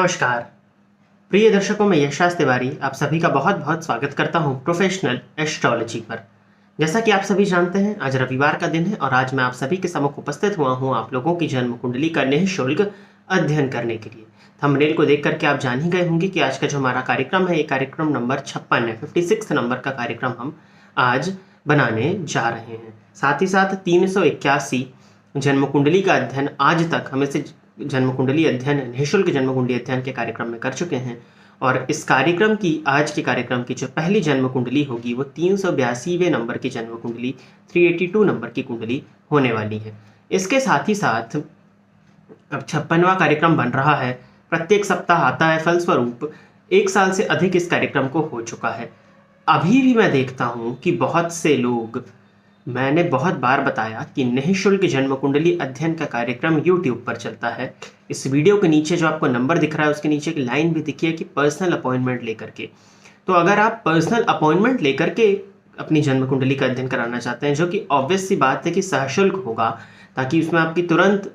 नमस्कार प्रिय दर्शकों, मैं यशराज तिवारी आप सभी का बहुत बहुत स्वागत करता हूं प्रोफेशनल एस्ट्रोलॉजी पर। जैसा कि आप सभी जानते हैं, आज रविवार का दिन है और आज मैं आप सभी के सम्मुख उपस्थित हुआ हूं आप लोगों की जन्म कुंडली का निःशुल्क अध्ययन करने के लिए। थंबनेल को देख करके आप जान ही गए होंगे कि आज का जो हमारा कार्यक्रम है, ये कार्यक्रम नंबर 56 है, 56 नंबर का कार्यक्रम हम आज बनाने जा रहे हैं। साथ ही साथ 381 जन्म कुंडली का अध्ययन आज तक हम इसे जन्म कुंडली अध्ययन, निःशुल्क जन्म कुंडली अध्ययन के कार्यक्रम में कर चुके हैं और इस कार्यक्रम की, आज के कार्यक्रम की जो पहली जन्म कुंडली होगी वो 382वें नंबर की जन्म कुंडली, 382 नंबर की कुंडली होने वाली है। इसके साथ ही साथ अब 56वां कार्यक्रम बन रहा है, प्रत्येक सप्ताह आता है, फलस्वरूप 1 साल से अधिक इस कार्यक्रम को हो चुका है। अभी भी मैं देखता हूं कि बहुत से लोग, मैंने बहुत बार बताया कि निःशुल्क जन्म कुंडली अध्ययन का कार्यक्रम YouTube पर चलता है। इस वीडियो के नीचे जो आपको नंबर दिख रहा है उसके नीचे एक लाइन भी दिखी है कि पर्सनल अपॉइंटमेंट लेकर के। तो अगर आप पर्सनल अपॉइंटमेंट लेकर के अपनी जन्म कुंडली का अध्ययन कराना चाहते हैं, जो कि ऑब्वियस सी बात है कि सशुल्क होगा, ताकि उसमें आपकी तुरंत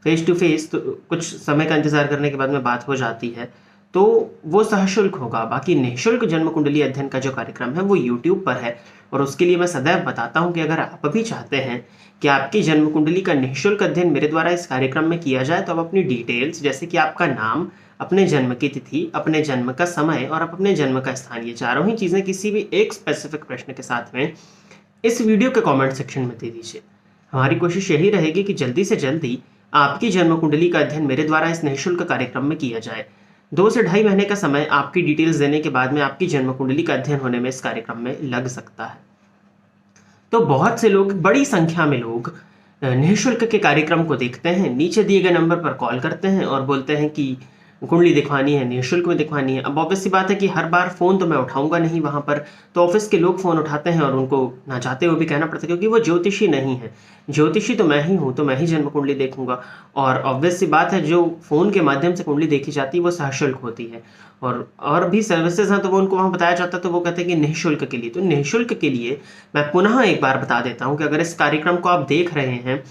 फेस टू फेस, तो कुछ समय का इंतजार करने के बाद में बात हो जाती है, तो वो सशुल्क होगा। बाकी निःशुल्क जन्म कुंडली अध्ययन का जो कार्यक्रम है वो YouTube पर है और उसके लिए मैं सदैव बताता हूं कि अगर आप भी चाहते हैं कि आपकी जन्म कुंडली का निःशुल्क अध्ययन मेरे द्वारा इस कार्यक्रम में किया जाए, तो आप अपनी डिटेल्स, जैसे कि आपका नाम, अपने जन्म की तिथि, अपने जन्म का समय और अपने जन्म का स्थान, ये चारों ही चीज़ें किसी भी एक स्पेसिफिक प्रश्न के साथ में इस वीडियो के कॉमेंट सेक्शन में दे दीजिए। हमारी कोशिश यही रहेगी कि जल्दी से जल्दी आपकी जन्म कुंडली का अध्ययन मेरे द्वारा इस निःशुल्क कार्यक्रम में किया जाए। 2 से ढाई महीने का समय आपकी डिटेल्स देने के बाद में आपकी जन्म कुंडली का अध्ययन होने में इस कार्यक्रम में लग सकता है। तो बहुत से लोग, बड़ी संख्या में लोग निःशुल्क के कार्यक्रम को देखते हैं, नीचे दिए गए नंबर पर कॉल करते हैं और बोलते हैं कि कुंडली दिखवानी है, निःशुल्क में दिखवानी है। अब ऑब्वियस सी बात है कि हर बार फ़ोन तो मैं उठाऊंगा नहीं वहाँ पर, तो ऑफिस के लोग फ़ोन उठाते हैं और उनको ना चाहते हुए भी कहना पड़ता है, क्योंकि वो ज्योतिषी नहीं है। ज्योतिषी तो मैं ही हूँ, तो मैं ही जन्म कुंडली देखूंगा और ऑब्वियस सी बात है, जो फ़ोन के माध्यम से कुंडली देखी जाती है वो सशुल्क होती है और भी सर्विसेज हैं, तो वो उनको वहाँ बताया जाता है, तो वो कहते हैं कि निःशुल्क के लिए। तो निःशुल्क के लिए मैं पुनः एक बार बता देता हूँ कि अगर इस कार्यक्रम को आप देख रहे हैं,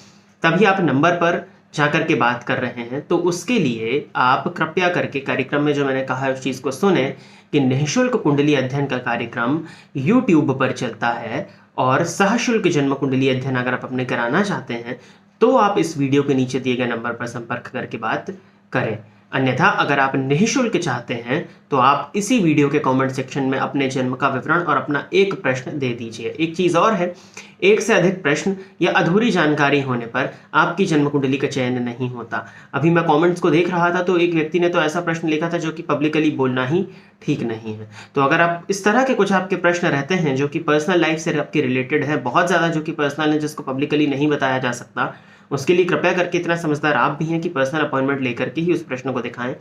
तभी आप नंबर पर जाकर के बात कर रहे हैं, तो उसके लिए आप कृपया करके कार्यक्रम में जो मैंने कहा है उस चीज़ को सुने कि निःशुल्क कुंडली अध्ययन का कार्यक्रम YouTube पर चलता है और सशुल्क जन्म कुंडली अध्ययन अगर आप अपने कराना चाहते हैं तो आप इस वीडियो के नीचे दिए गए नंबर पर संपर्क करके बात करें। अन्यथा अगर आप निःशुल्क चाहते हैं तो आप इसी वीडियो के कमेंट सेक्शन में अपने जन्म का विवरण और अपना एक प्रश्न दे दीजिए। एक चीज़ और है, एक से अधिक प्रश्न या अधूरी जानकारी होने पर आपकी जन्म कुंडली का चयन नहीं होता। अभी मैं कमेंट्स को देख रहा था तो एक व्यक्ति ने तो ऐसा प्रश्न लिखा था जो कि पब्लिकली बोलना ही ठीक नहीं है। तो अगर आप इस तरह के कुछ आपके प्रश्न रहते हैं जो कि पर्सनल लाइफ से आपके रिलेटेड है, बहुत ज़्यादा जो कि पर्सनल है, जिसको पब्लिकली नहीं बताया जा सकता, उसके लिए कृपया करके, इतना समझदार आप भी हैं कि पर्सनल अपॉइंटमेंट लेकर के ही उस प्रश्न को दिखाएं।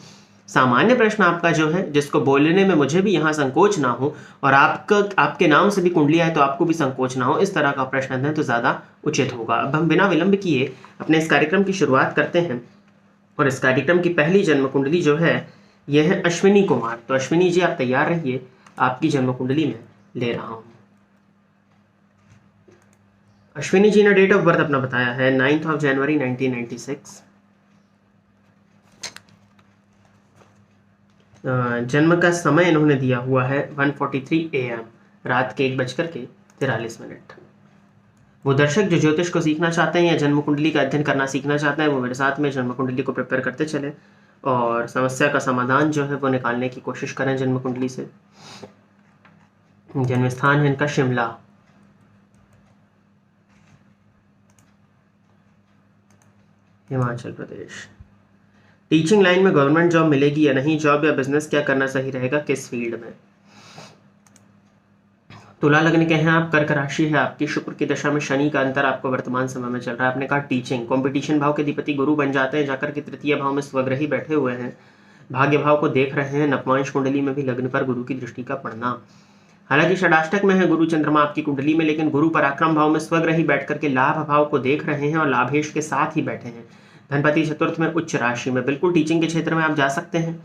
सामान्य प्रश्न आपका जो है, जिसको बोलने में मुझे भी यहाँ संकोच ना हो और आपके नाम से भी कुंडली आए तो आपको भी संकोच ना हो, इस तरह का प्रश्न है तो ज़्यादा उचित होगा। अब हम बिना विलंब किए अपने इस कार्यक्रम की शुरुआत करते हैं और इस कार्यक्रम की पहली जन्म कुंडली जो है यह है अश्विनी कुमार। तो अश्विनी जी, आप तैयार रहिए, आपकी जन्म कुंडली में ले रहा हूँ। अश्विनी जी ने डेट ऑफ बर्थ अपना बताया है 9 जनवरी 1996। जन्म का समय इन्होंने दिया हुआ है 1:43 AM, रात के 1:43। वो दर्शक जो ज्योतिष को सीखना चाहते हैं या जन्म कुंडली का अध्ययन करना सीखना चाहते हैं, वो मेरे साथ में जन्म कुंडली को प्रिपेयर करते चले और समस्या का समाधान जो है वो निकालने की कोशिश करें जन्म कुंडली से। जन्म स्थान है इनका शिमला। हिमाचल प्रदेश। टीचिंग लाइन में गवर्नमेंट जॉब मिलेगी या नहीं, जॉब या बिजनेस, क्या करना सही रहेगा, किस फील्ड में। तुला लग्न के हैं आप, कर्क राशि है आपकी, शुक्र की दशा में शनि का अंतर आपको वर्तमान समय में चल रहा है। आपने कहा टीचिंग, कंपटीशन भाव के अधिपति गुरु बन जाते हैं, जाकर के तृतीय भाव में स्वग्रही बैठे हुए हैं, भाग्य भाव को देख रहे हैं। नवमांश कुंडली में भी लग्न पर गुरु की दृष्टि का पड़ना, हालांकि षडाष्टक में है गुरु चंद्रमा आपकी कुंडली में, लेकिन गुरु पराक्रम भाव में स्वग्रही बैठ करके लाभ भाव को देख रहे हैं और लाभेश के साथ ही बैठे हैं। धनपति चतुर्थ में, उच्च राशि में, बिल्कुल टीचिंग के क्षेत्र में आप जा सकते हैं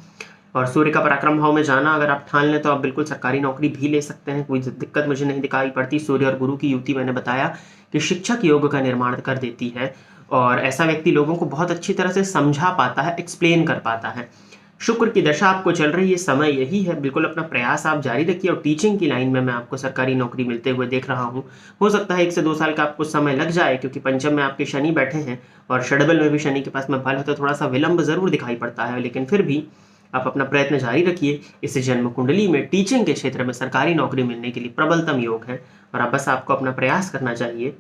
और सूर्य का पराक्रम भाव में जाना अगर आप ठान लें तो आप बिल्कुल सरकारी नौकरी भी ले सकते हैं, कोई दिक्कत मुझे नहीं दिखाई पड़ती। सूर्य और गुरु की युति मैंने बताया कि शिक्षक योग का निर्माण कर देती है और ऐसा व्यक्ति लोगों को बहुत अच्छी तरह से समझा पाता है, एक्सप्लेन कर पाता है। शुक्र की दशा आपको चल रही है, समय यही है, बिल्कुल अपना प्रयास आप जारी रखिए। और टीचिंग की लाइन में मैं आपको सरकारी नौकरी मिलते हुए देख रहा हूँ। हो सकता है 1 से 2 साल का आपको समय लग जाए, क्योंकि पंचम में आपके शनि बैठे हैं और षड्बल में भी शनि के पास में बल है, तो थोड़ा सा विलंब ज़रूर दिखाई पड़ता है, लेकिन फिर भी आप अपना प्रयत्न जारी रखिए। इस जन्म कुंडली में टीचिंग के क्षेत्र में सरकारी नौकरी मिलने के लिए प्रबलतम योग है, और अब बस आपको अपना प्रयास करना चाहिए,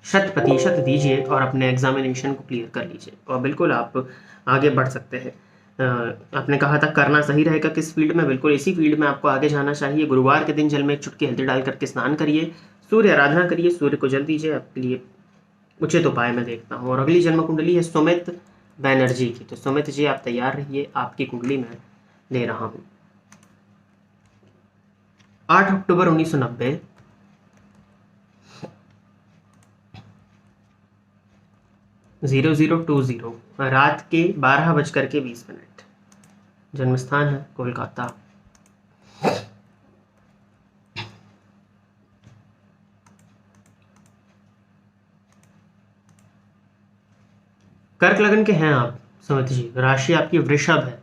100% दीजिए और अपने एग्जामिनेशन को क्लियर कर लीजिए, और बिल्कुल आप आगे बढ़ सकते हैं। आपने कहा था करना सही रहेगा किस फील्ड में, बिल्कुल इसी फील्ड में आपको आगे जाना चाहिए। गुरुवार के दिन जल में एक चुटकी हल्दी डाल करके स्नान करिए, सूर्य आराधना करिए, सूर्य को जल दीजिए, आपके लिए उचित उपाय मैं देखता हूँ। और अगली जन्म कुंडली है सुमित बैनर्जी की, तो सुमित जी आप तैयार रहिए, आपकी कुंडली में ले रहा हूँ। 8 अक्टूबर 1990, 0020 रात के 12:20 जन्म स्थान है कोलकाता। कर्क लगन के हैं आप सुमित जी, राशि आपकी वृषभ है,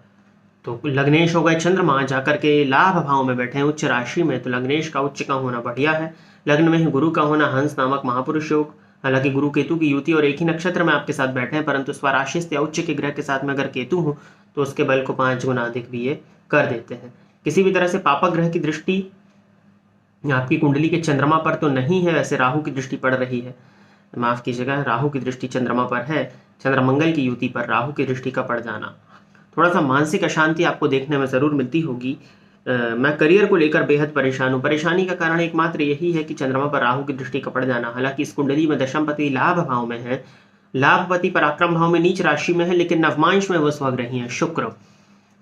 तो लग्नेश हो गए चंद्रमा जाकर के लाभ भाव में बैठे हैं उच्च राशि में, तो लग्नेश का उच्च का होना बढ़िया है। लग्न में ही गुरु का होना हंस नामक महापुरुष योग, हालांकि गुरु केतु की युति और एक ही नक्षत्र में आपके साथ बैठे हैं, परंतु स्वराशि या उच्च के ग्रह के साथ में अगर केतु हो तो उसके बल को 5 गुना अधिक भी ये कर देते हैं। किसी भी तरह से पापक ग्रह की दृष्टि आपकी कुंडली के चंद्रमा पर तो नहीं है, वैसे राहु की दृष्टि पड़ रही है, माफ कीजिएगा, राहु की दृष्टि चंद्रमा पर है, चंद्रमंगल की युति पर राहु की दृष्टि का पड़ जाना, थोड़ा सा मानसिक अशांति आपको देखने में जरूर मिलती होगी। मैं करियर को लेकर बेहद परेशान हूँ। परेशानी का कारण एकमात्र यही है कि चंद्रमा पर राहु की दृष्टि का पड़ जाना। हालांकि इस कुंडली में दशमपति लाभ भाव में है, लाभपति पराक्रम भाव में नीच राशि में है, लेकिन नवमांश में वो स्वग्रही है शुक्र,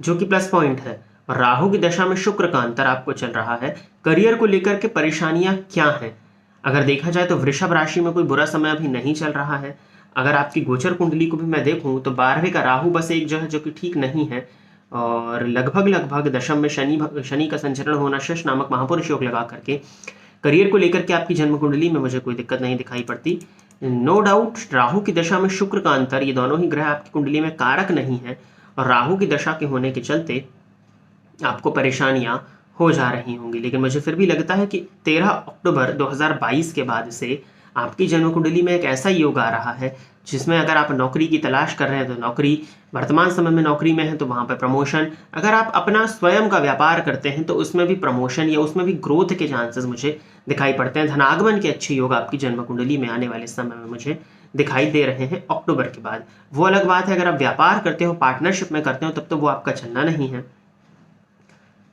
जो कि प्लस पॉइंट है। और राहु की दशा में शुक्र का अंतर आपको चल रहा है। करियर को लेकर के परेशानियां क्या हैं? अगर देखा जाए तो वृषभ राशि में कोई बुरा समय अभी नहीं चल रहा है। अगर आपकी गोचर कुंडली को भी मैं देखूं तो 12वें का राहु बस एक जो है, जो कि ठीक नहीं है, और लगभग दशम में शनि का संचरण होना शश नामक महापुरुष योग लगा करके करियर को लेकर के आपकी जन्म कुंडली में मुझे कोई दिक्कत नहीं दिखाई पड़ती। नो डाउट राहु की दशा में शुक्र का अंतर, ये दोनों ही ग्रह आपकी कुंडली में कारक नहीं है, और राहु की दशा के होने के चलते आपको परेशानियां हो जा रही होंगी। लेकिन मुझे फिर भी लगता है कि 13 अक्टूबर 2022 के बाद से आपकी जन्म कुंडली में एक ऐसा योग आ रहा है जिसमें अगर आप नौकरी की तलाश कर रहे हैं तो नौकरी, वर्तमान समय में नौकरी में है तो वहाँ पर प्रमोशन, अगर आप अपना स्वयं का व्यापार करते हैं तो उसमें भी प्रमोशन या उसमें भी ग्रोथ के चांसेस मुझे दिखाई पड़ते हैं। धनागमन के अच्छे योग आपकी जन्म कुंडली में आने वाले समय में मुझे दिखाई दे रहे हैं अक्टूबर के बाद। वो अलग बात है अगर आप व्यापार करते हो, पार्टनरशिप में करते हो, तब तो वो आपका चलना नहीं है।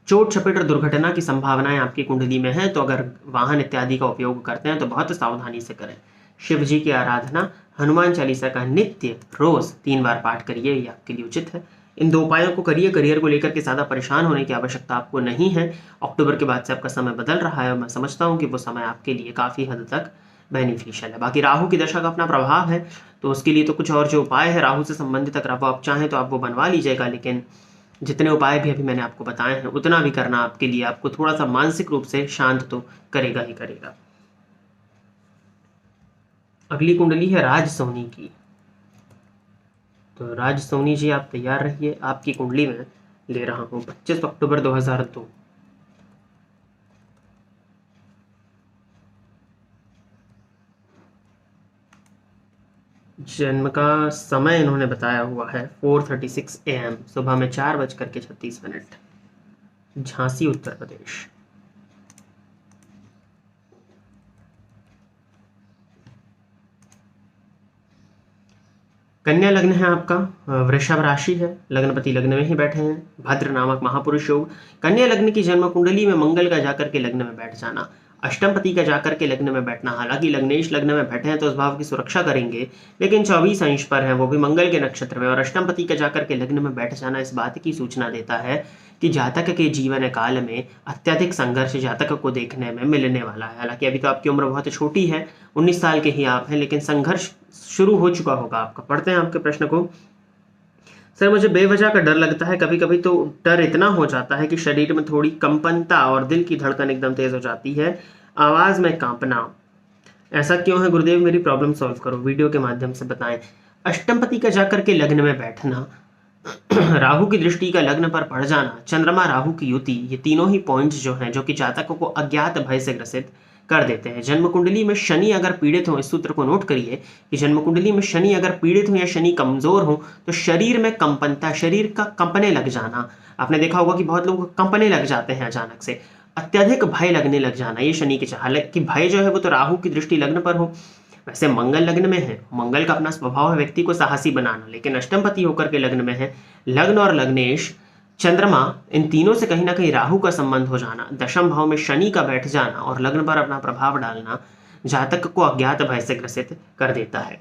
चोट चपेट और दुर्घटना की संभावनाएं आपकी कुंडली में है, तो अगर वाहन इत्यादि का उपयोग करते हैं तो बहुत सावधानी से करें। शिव जी की आराधना, हनुमान चालीसा का नित्य रोज 3 बार पाठ करिए, ये आपके लिए उचित है। इन 2 उपायों को करिए। करियर को लेकर के ज्यादा परेशान होने की आवश्यकता आपको नहीं है। अक्टूबर के बाद से आपका समय बदल रहा है और मैं समझता हूँ कि वो समय आपके लिए काफी हद तक बेनिफिशियल है। बाकी राहु की दशा का अपना प्रभाव है, तो उसके लिए तो कुछ और जो उपाय है राहु से संबंधित अगर आप चाहें तो आप वो बनवा लीजिएगा, लेकिन जितने उपाय भी अभी मैंने आपको बताए हैं उतना भी करना आपके लिए आपको थोड़ा सा मानसिक रूप से शांत तो करेगा ही करेगा। अगली कुंडली है राज सोनी की, तो राज सोनी जी आप तैयार रहिए, आपकी कुंडली में ले रहा हूं 25 अक्टूबर 2002। जन्म का समय इन्होंने बताया हुआ है 4:36 AM, सुबह में 4:36, झांसी उत्तर प्रदेश। कन्या लग्न है आपका, वृषभ राशि है, लग्नपति लग्न में ही बैठे हैं, भद्र नामक महापुरुष योग। कन्या लग्न की जन्म कुंडली में मंगल का जाकर के लग्न में बैठ जाना, अष्टमपति का जाकर के लग्न में बैठना, हालांकि लग्नेश लग्न में बैठे हैं तो उस भाव की सुरक्षा करेंगे, लेकिन 24 अंश पर है, वो भी मंगल के नक्षत्र में, और अष्टमपति का जाकर के लग्न में बैठ जाना इस बात की सूचना देता है कि जातक के जीवन काल में अत्यधिक संघर्ष जातक को देखने में मिलने वाला है। हालांकि अभी तो आपकी उम्र बहुत छोटी है, 19 साल के ही आप हैं, लेकिन संघर्ष शुरू हो चुका होगा आपका। पढ़ते हैं आपके प्रश्न को। सर मुझे बेवजह का डर लगता है, कभी कभी तो डर इतना हो जाता है कि शरीर में थोड़ी कंपनता और दिल की धड़कन एकदम तेज हो जाती है, आवाज में कांपना, ऐसा क्यों है गुरुदेव, मेरी प्रॉब्लम सॉल्व करो, वीडियो के माध्यम से बताएं। अष्टमपति का जाकर के लग्न में बैठना राहु की दृष्टि का लग्न पर पड़ जाना, चंद्रमा राहु की युति, ये तीनों ही पॉइंट्स जो हैं जो कि जातकों को अज्ञात भय से ग्रसित कर देते हैं। जन्म कुंडली में शनि अगर पीड़ित हो, इस सूत्र को नोट करिए कि जन्म कुंडली में शनि अगर पीड़ित हो या शनि कमजोर हो तो शरीर में कंपनता, शरीर का कंपने लग जाना, आपने देखा होगा कि बहुत लोग कंपने लग जाते हैं अचानक से, अत्यधिक भय लगने लग जाना, ये शनि के हालांकि भय जो है वो तो राहु की दृष्टि लग्न पर हो। वैसे मंगल लग्न में है, मंगल का अपना स्वभाव है व्यक्ति को साहसी बनाना, लेकिन अष्टमपति होकर के लग्न में है, लग्न और लग्नेश चंद्रमा, इन तीनों से कहीं ना कहीं राहु का संबंध हो जाना, दशम भाव में शनि का बैठ जाना और लग्न पर अपना प्रभाव डालना जातक को अज्ञात भय से ग्रसित कर देता है।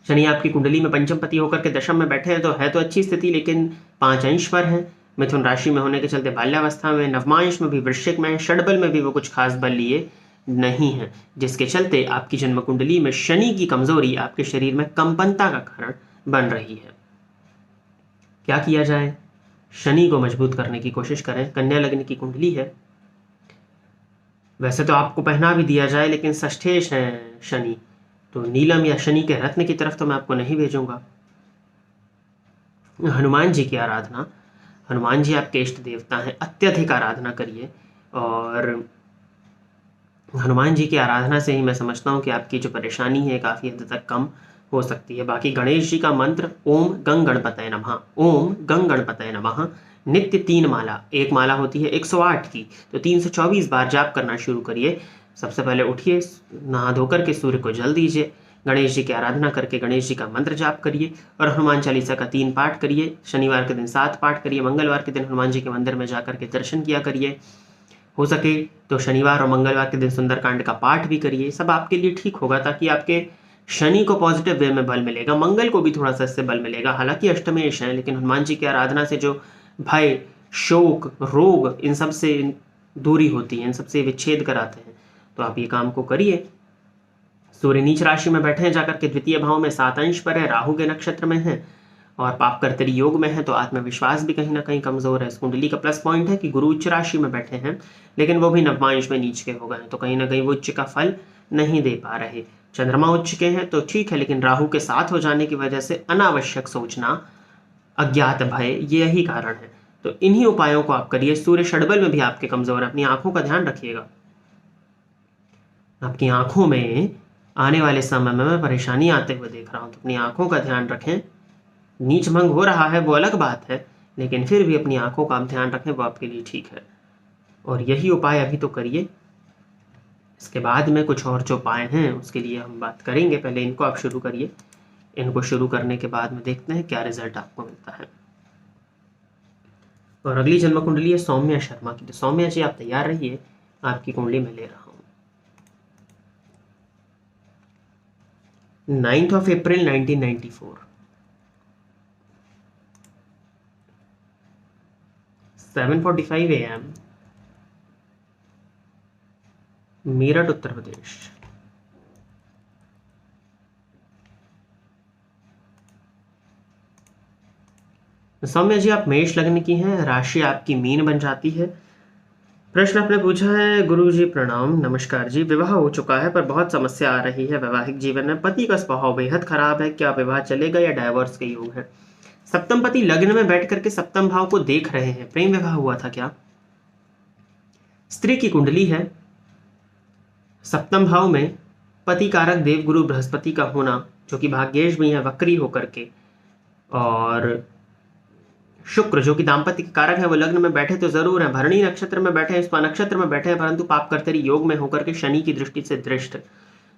शनि आपकी कुंडली में पंचमपति होकर के दशम में बैठे हैं तो है तो अच्छी स्थिति, लेकिन 5 अंश पर है, मिथुन राशि में होने के चलते बाल्यावस्था में, नवमांश में भी, वृश्चिक में, षडबल में भी वो कुछ खास बल लिए नहीं है, जिसके चलते आपकी जन्म कुंडली में शनि की कमजोरी आपके शरीर में कंपनता का कारण बन रही है। क्या किया जाए? शनि को मजबूत करने की कोशिश करें। कन्या लग्न की कुंडली है, वैसे तो आपको पहना भी दिया जाए, लेकिन षष्ठेश है शनि, तो नीलम या शनि के रत्न की तरफ तो मैं आपको नहीं भेजूंगा। हनुमान जी की आराधना, हनुमान जी आपके इष्ट देवता हैं, अत्यधिक आराधना करिए, और हनुमान जी की आराधना से ही मैं समझता हूँ कि आपकी जो परेशानी है काफ़ी हद तक कम हो सकती है। बाकी गणेश जी का मंत्र ओम गंग गणपतये नमः, ओम गंग गणपतये नमः, नित्य 3 माला, एक माला होती है 108 की, तो 324 बार जाप करना शुरू करिए। सबसे पहले उठिए, नहा धोकर के सूर्य को जल दीजिए, गणेश जी की आराधना करके गणेश जी का मंत्र जाप करिए और हनुमान चालीसा का 3 पाठ करिए। शनिवार के दिन 7 पाठ करिए, मंगलवार के दिन हनुमान जी के मंदिर में जाकर के दर्शन किया करिए, हो सके तो शनिवार और मंगलवार के दिन सुंदरकांड का पाठ भी करिए। सब आपके लिए ठीक होगा, ताकि आपके शनि को पॉजिटिव वे में बल मिलेगा, मंगल को भी थोड़ा सा इससे बल मिलेगा। हालांकि अष्टमेश है, लेकिन हनुमान जी की आराधना से जो भय, शोक, रोग, इन सब से दूरी होती है, इन सब से विच्छेद कराते हैं, तो आप ये काम को करिए। सूर्य नीच राशि में बैठे हैं जाकर के, द्वितीय भाव में 7 अंश पर है, राहु के नक्षत्र में है और पाप कर्तरी योग में है, तो आत्मविश्वास भी कहीं ना कहीं कमजोर है। इस कुंडली का प्लस पॉइंट है कि गुरु उच्च राशि में बैठे हैं, लेकिन वो भी नवमांश में नीच के हो गए, तो कहीं ना कहीं वो उच्च का फल नहीं दे पा रहे। चंद्रमा उच्च के हैं तो ठीक है, लेकिन राहु के साथ हो जाने की वजह से अनावश्यक सोचना, अज्ञात भय, ये यही कारण है। तो इन्हीं उपायों को आप करिए। सूर्य षडबल में भी आपके कमजोर है, अपनी आंखों का ध्यान रखिएगा। आपकी आंखों में आने वाले समय में मैं परेशानी आते हुए देख रहा हूं, तो अपनी आंखों का ध्यान रखें। नीच भंग हो रहा है वो अलग बात है, लेकिन फिर भी अपनी आंखों का आप ध्यान रखें, वो आपके लिए ठीक है। और यही उपाय अभी तो करिए, इसके बाद में कुछ और जो उपाय हैं उसके लिए हम बात करेंगे। पहले इनको आप शुरू करिए, इनको शुरू करने के बाद में देखते हैं क्या रिजल्ट आपको मिलता है। और अगली जन्म कुंडली है सौम्या शर्मा की, तो सौम्या जी आप तैयार रहिए, आपकी कुंडली में ले रहा हूँ। 9th of April 1994, 7:45 AM, Meerut Uttar Pradesh. Saumya जी आप मेष लग्न की हैं, राशि आपकी मीन बन जाती है। प्रश्न आपने पूछा है, गुरु जी प्रणाम, नमस्कार जी, विवाह हो चुका है पर बहुत समस्या आ रही है वैवाहिक जीवन में, पति का स्वभाव बेहद खराब है, क्या विवाह चलेगा या डाइवोर्स के योग है? सप्तम पति लग्न में बैठ करके सप्तम भाव को देख रहे हैं, प्रेम विवाह हुआ था क्या? स्त्री की कुंडली है, सप्तम भाव में पति कारक देव गुरु बृहस्पति का होना, जो कि भाग्येश भी है वक्री होकर के, और शुक्र जो कि दाम्पत्य के कारक है वो लग्न में बैठे तो जरूर है, भरणी नक्षत्र में बैठे हैं, स्व नक्षत्र में बैठे हैं, परंतु पाप कर्तरी योग में होकर के शनि की दृष्टि से दृष्ट,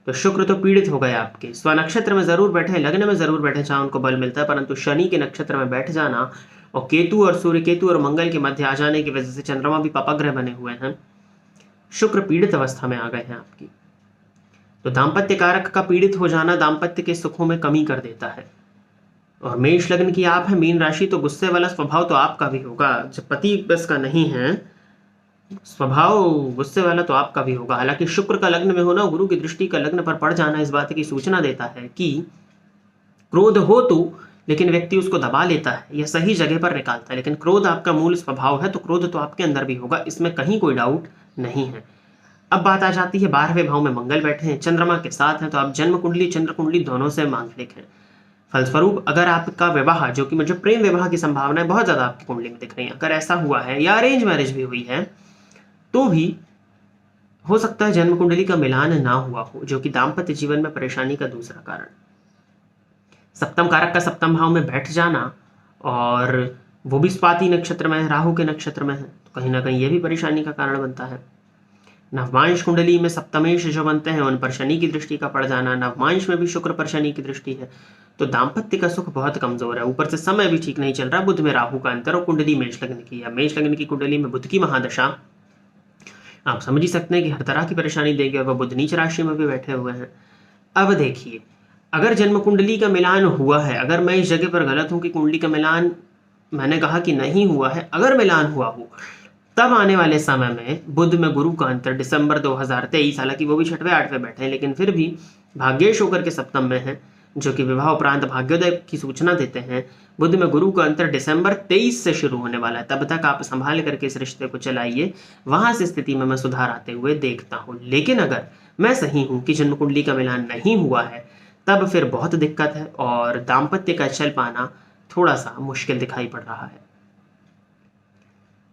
तो शुक्र तो पीड़ित हो गए आपके। स्व नक्षत्र में जरूर बैठे, लग्न में जरूर बैठे जहां उनको बल मिलता है, परंतु शनि के नक्षत्र में बैठ जाना और केतु और सूर्य, केतु और मंगल के मध्य आ जाने की वजह से चंद्रमा भी पापग्रह बने हुए हैं, शुक्र पीड़ित अवस्था में आ गए हैं आपकी। तो दाम्पत्य कारक का पीड़ित हो जाना दाम्पत्य के सुखों में कमी कर देता है। और मेष लग्न की आप है, मीन राशि, तो गुस्से वाला स्वभाव तो आपका भी होगा, जब पति बस का नहीं है, स्वभाव गुस्से वाला तो आपका भी होगा। हालांकि शुक्र का लग्न में होना, गुरु की दृष्टि का लग्न पर पड़ जाना इस बात की सूचना देता है कि क्रोध हो तो, लेकिन व्यक्ति उसको दबा लेता है या सही जगह पर निकालता है, लेकिन क्रोध आपका मूल स्वभाव है, तो क्रोध तो आपके अंदर भी होगा, इसमें कहीं कोई डाउट नहीं है। अब बात आ जाती है 12वें भाव में मंगल बैठे हैं, चंद्रमा के साथ हैं, तो आप जन्म कुंडली चंद्र कुंडली दोनों से मांगलिक हैं। फलस्वरूप अगर आपका विवाह, जो कि मुझे प्रेम विवाह की संभावनाएं बहुत ज़्यादा आपकी कुंडली में दिख रही हैं, अगर ऐसा हुआ है या अरेंज मैरिज भी हुई है, तो भी हो सकता है जन्म कुंडली का मिलान ना हुआ हो, जो कि दाम्पत्य जीवन में परेशानी का दूसरा कारण। सप्तम कारक का सप्तम भाव में बैठ जाना, और वो भी स्वाति नक्षत्र में है, राहु के नक्षत्र में है, तो कहीं ना कहीं ये भी परेशानी का कारण बनता है। नवमांश कुंडली में सप्तमेश जो बनते हैं उन पर शनि की दृष्टि का पड़ जाना, नवमांश में भी शुक्र पर शनि की दृष्टि है, तो दाम्पत्य का सुख बहुत कमजोर है। ऊपर से समय भी ठीक नहीं चल रहा, बुध में राहु का अंतर, और कुंडली मेष लग्न की है। मेष लग्न की कुंडली में बुध की महादशा आप समझ ही सकते हैं कि हर तरह की परेशानी देगी, और वह बुध नीच राशि में भी बैठे हुए हैं। अब देखिए, अगर जन्म कुंडली का मिलान हुआ है, अगर मैं इस जगह पर गलत हूं कि कुंडली का मिलान मैंने कहा कि नहीं हुआ है, अगर मिलान हुआ हो, तब आने वाले समय में बुध में गुरु का अंतर दिसंबर 2023, हालांकि वो भी 6वें 8वें बैठे हैं, लेकिन फिर भी भाग्येश होकर के सप्तम में है, जो कि विवाह उपरांत भाग्योदय की सूचना देते हैं। बुध में गुरु का अंतर दिसंबर 23 से शुरू होने वाला है, तब तक आप संभाल करके इस रिश्ते को चलाइए, वहां से स्थिति में मैं सुधार आते हुए देखता हूं। लेकिन अगर मैं सही हूं कि जन्म कुंडली का मिलान नहीं हुआ है, तब फिर बहुत दिक्कत है, और दाम्पत्य का चल पाना थोड़ा सा मुश्किल दिखाई पड़ रहा है।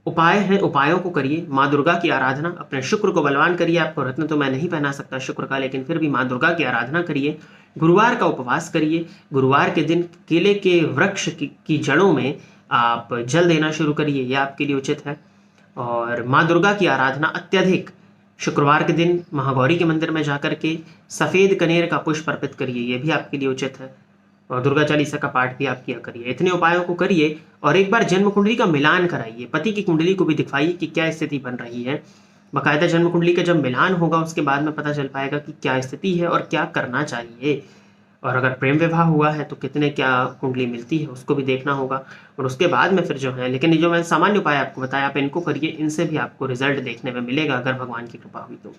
उपाय हैं, उपायों को करिए। माँ दुर्गा की आराधना, अपने शुक्र को बलवान करिए। आपको रत्न तो मैं नहीं पहना सकता शुक्र का, लेकिन फिर भी माँ दुर्गा की आराधना करिए। गुरुवार का उपवास करिए। गुरुवार के दिन केले के वृक्ष की जड़ों में आप जल देना शुरू करिए, यह आपके लिए उचित है। और माँ दुर्गा की आराधना अत्यधिक शुक्रवार के दिन महागौरी के मंदिर में जाकर के सफेद कनेर का पुष्प अर्पित करिए, यह भी आपके लिए उचित है। और दुर्गा चालीसा का पाठ भी आप किया करिए। इतने उपायों को करिए, और एक बार जन्म कुंडली का मिलान कराइए। पति की कुंडली को भी दिखाइए कि क्या स्थिति बन रही है। बाकायदा जन्म कुंडली का जब मिलान होगा, उसके बाद में पता चल पाएगा कि क्या स्थिति है और क्या करना चाहिए। और अगर प्रेम विवाह हुआ है तो कितने क्या कुंडली मिलती है, उसको भी देखना होगा। और उसके बाद में फिर जो है, लेकिन जो मैं सामान्य उपाय आपको बताया, आप इनको करिए, इनसे भी आपको रिजल्ट देखने में मिलेगा, अगर भगवान की कृपा हुई तो।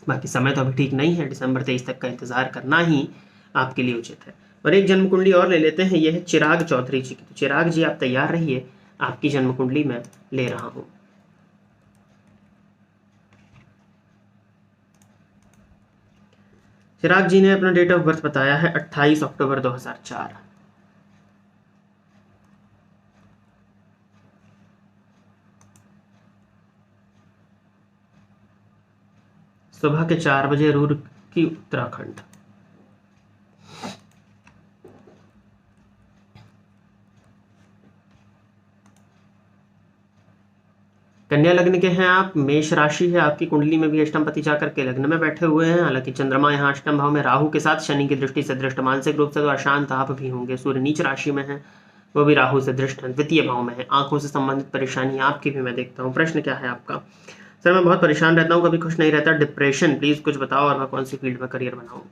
बाकी समय तो अभी ठीक नहीं है, दिसंबर 23 तक का इंतजार करना ही आपके लिए उचित है। और एक जन्म कुंडली और ले लेते हैं, यह है चिराग चौधरी जी की। तो चिराग जी आप तैयार रहिए, आपकी जन्म कुंडली में ले रहा हूं। चिराग जी ने अपना डेट ऑफ बर्थ बताया है 28 अक्टूबर 2004। सुबह के 4 बजे, रूरकी, उत्तराखंड। कन्या लग्न के हैं आप, मेष राशि है आपकी कुंडली में भी अष्टम पति जाकर के लग्न में बैठे हुए हैं। हालांकि चंद्रमा यहाँ अष्टम भाव में राहु के साथ शनि की दृष्टि से दृष्ट, मानसिक रूप से तो अशांत आप भी होंगे। सूर्य नीच राशि में है, वो भी राहु से दृष्ट है, द्वितीय भाव में है। आंखों से संबंधित परेशानी आपकी भी मैं देखता हूँ। प्रश्न क्या है आपका? सर मैं बहुत परेशान रहता हूँ, कभी खुश नहीं रहता, डिप्रेशन, प्लीज कुछ बताओ, और मैं कौन सी फील्ड में करियर बनाऊँ।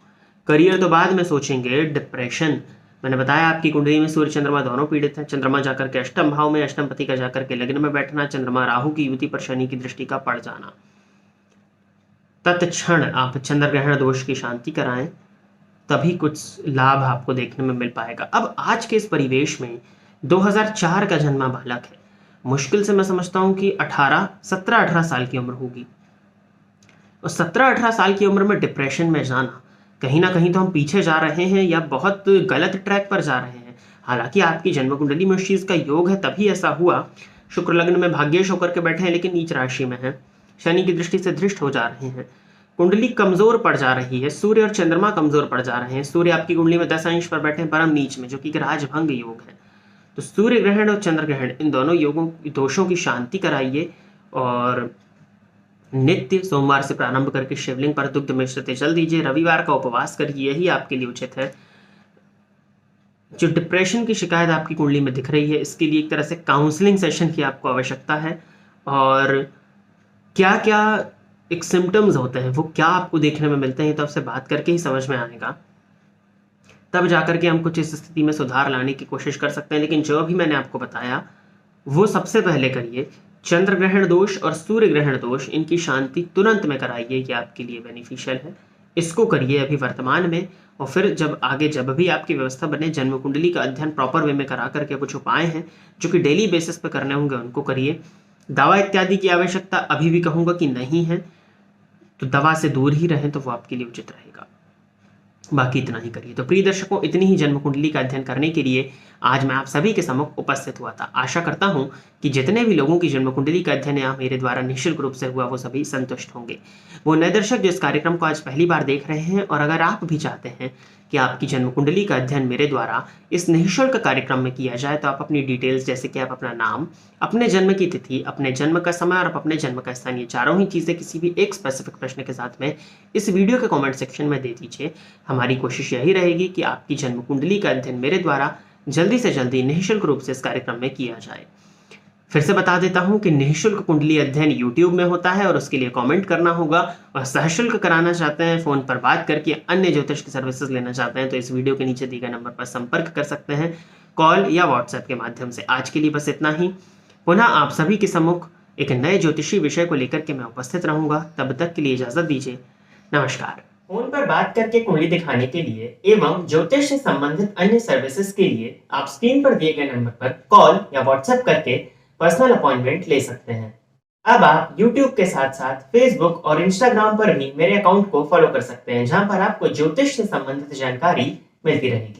करियर तो बाद में सोचेंगे, डिप्रेशन मैंने बताया आपकी कुंडली में सूर्य चंद्रमा दोनों पीड़ित हैं। चंद्रमा जाकर के अष्टम भाव में, अष्टम पति का जाकर के लग्न में बैठना, चंद्रमा राहु की युति पर शनि की दृष्टि का पड़ जाना। तत्क्षण आप चंद्र ग्रहण दोष की शांति कराएं, तभी कुछ लाभ आपको देखने में मिल पाएगा। अब आज के इस परिवेश में 2004 का जन्मा बालक है, मुश्किल से मैं समझता हूं कि 17-18 साल की उम्र होगी, और 17-18 साल की उम्र में डिप्रेशन में जाना, कहीं ना कहीं तो हम पीछे जा रहे हैं या बहुत गलत ट्रैक पर जा रहे हैं। हालांकि आपकी जन्म कुंडली में उस चीज का योग है, तभी ऐसा हुआ। शुक्र लग्न में भाग्येश होकर के बैठे हैं, लेकिन नीच राशि में है, शनि की दृष्टि से दृष्ट हो जा रहे हैं, कुंडली कमजोर पड़ जा रही है, सूर्य और चंद्रमा कमजोर पड़ जा रहे हैं। सूर्य आपकी कुंडली में 10 अंश पर बैठे हैं परम नीच में, जो कि राजभंग योग है। तो सूर्य ग्रहण और चंद्र ग्रहण, इन दोनों योगों दोषों की शांति कराइए, और नित्य सोमवार से प्रारंभ करके शिवलिंग पर दुग्ध मिश्रित जल दीजिए, रविवार का उपवास करिए, यही आपके लिए उचित है। जो डिप्रेशन की शिकायत आपकी कुंडली में दिख रही है, इसके लिए एक तरह से काउंसलिंग सेशन की आपको आवश्यकता है, और क्या क्या एक सिम्टम्स होते हैं, वो क्या आपको देखने में मिलते हैं, तो आपसे बात करके ही समझ में आएगा, तब जाकर के हम कुछ इस स्थिति में सुधार लाने की कोशिश कर सकते हैं। लेकिन जो अभी मैंने आपको बताया, वो सबसे पहले करिए। चंद्र ग्रहण दोष और सूर्य ग्रहण दोष, इनकी शांति तुरंत में कराइए, ये आपके लिए बेनिफिशियल है, इसको करिए अभी वर्तमान में। और फिर जब आगे जब भी आपकी व्यवस्था बने, जन्म कुंडली का अध्ययन प्रॉपर वे में करा करके कुछ उपाय हैं जो कि डेली बेसिस पे करने होंगे, उनको करिए। दवा इत्यादि की आवश्यकता अभी भी कहूँगा कि नहीं है, तो दवा से दूर ही रहें, तो वो आपके लिए उचित रहेगा। बाकी इतना ही करिए। तो प्रिय दर्शकों, इतनी ही जन्म कुंडली का अध्ययन करने के लिए आज मैं आप सभी के सम्मुख उपस्थित हुआ था। आशा करता हूँ कि जितने भी लोगों की जन्म कुंडली का अध्ययन यहाँ मेरे द्वारा निःशुल्क रूप से हुआ वो सभी संतुष्ट होंगे। वो नए दर्शक जो इस कार्यक्रम को आज पहली बार देख रहे हैं और अगर आप भी चाहते हैं कि आपकी जन्म कुंडली का अध्ययन मेरे द्वारा इस निःशुल्क कार्यक्रम में किया जाए, तो आप अपनी डिटेल्स जैसे कि आप अपना नाम, अपने जन्म की तिथि, अपने जन्म का समय और अपने जन्म का स्थान, ये चारों ही चीज़ें किसी भी एक स्पेसिफिक प्रश्न के साथ में इस वीडियो के कमेंट सेक्शन में दे दीजिए। हमारी कोशिश यही रहेगी कि आपकी जन्म कुंडली का अध्ययन मेरे द्वारा जल्दी से जल्दी निःशुल्क रूप से इस कार्यक्रम में किया जाए। फिर से बता देता हूं कि निःशुल्क कुंडली अध्ययन YouTube में होता है और उसके लिए कमेंट करना होगा, और सशुल्क कराना चाहते हैं, फोन पर बात करके अन्य ज्योतिष की सर्विसेज लेना चाहते हैं, तो इस वीडियो के नीचे दिए गए नंबर पर संपर्क कर सकते हैं कॉल या व्हाट्सएप के माध्यम से। आज के लिए बस इतना ही। पुनः आप सभी के सम्मुख एक नए ज्योतिषी विषय को लेकर के मैं उपस्थित रहूंगा। तब तक के लिए इजाजत दीजिए। नमस्कार। फोन पर बात करके कुंडली दिखाने के लिए एवं ज्योतिष से संबंधित अन्य सर्विसेज के लिए आप स्क्रीन पर दिए गए नंबर पर कॉल या व्हाट्सएप करके पर्सनल अपॉइंटमेंट ले सकते हैं। अब आप YouTube के साथ साथ Facebook और Instagram पर भी मेरे अकाउंट को फॉलो कर सकते हैं, जहां पर आपको ज्योतिष से संबंधित जानकारी मिलती रहेगी।